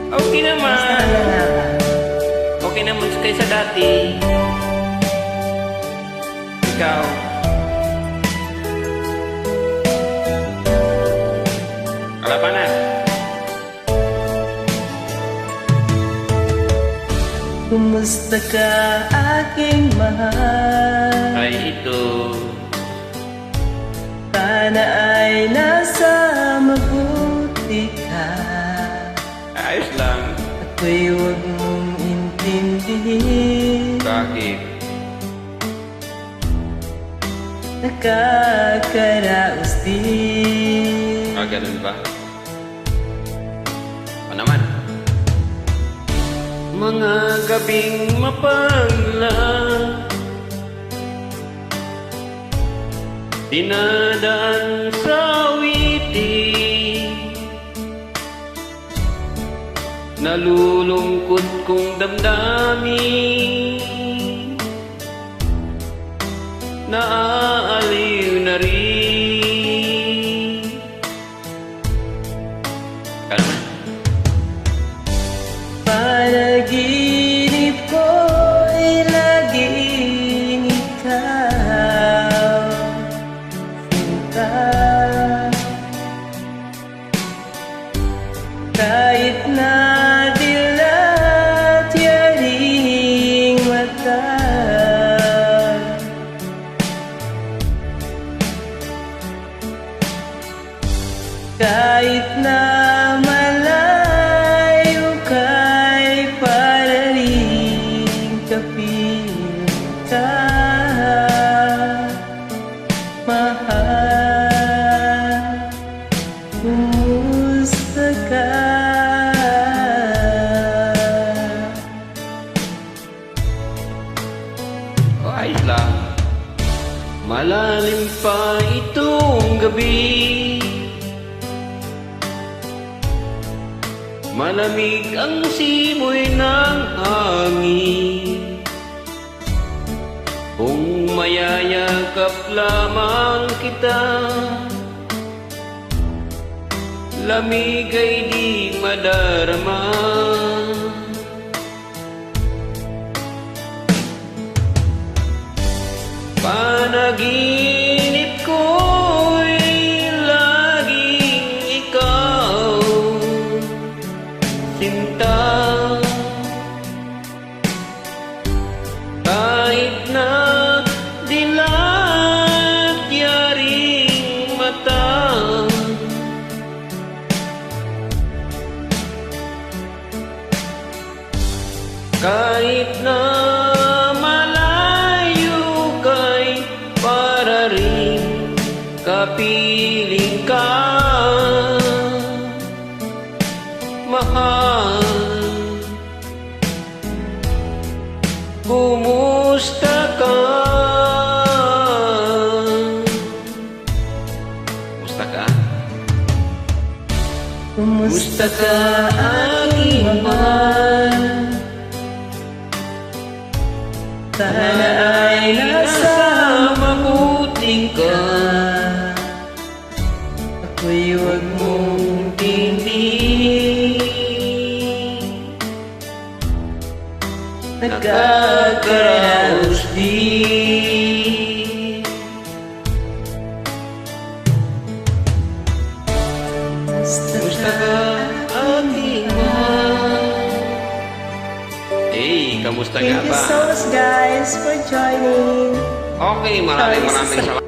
Okay Basta naman. nalalaman. Okay naman kaysa dati. Ikaw. Wala pa na. Kumusta ka aking mahal? Ay, ito. Sana ay nasa mabuti ka. Ayos lang. Ako'y huwag mong intindihin. Bakit? Nakakaraos din. Ganun ba? O naman. Mga gabing mapagla, dinadaan sa awitin, nalulungkot kong damdamin, naaaliw na rin. Kalma. Panaginip ko'y laging ikaw, sinta. Kahit na dilat yaring mata, kahit na malayo ka'y para rin kapiling ka, mahal. Kumusta ka? Ayos lang. Malalim pa itong gabi, malamig ang simoy ng hangin. Kung mayayakap lamang kita, lamig ay di madarama. Panaginip ko'y laging ikaw, sinta. Kahit na dilat yaring mata, kahit na malayo kay para rin kapiling ka, mahal. Kumusta ka? Kumusta ka? Kumusta ka aking mahal? Sana ay nasa mabuting ka. Ako'y huwag mong tindihin. Nagkakaraos din. Kumusta ka aking mahal? Hey, kamusta Thank nga you ba? so much guys for joining. Okay, maraming salamat.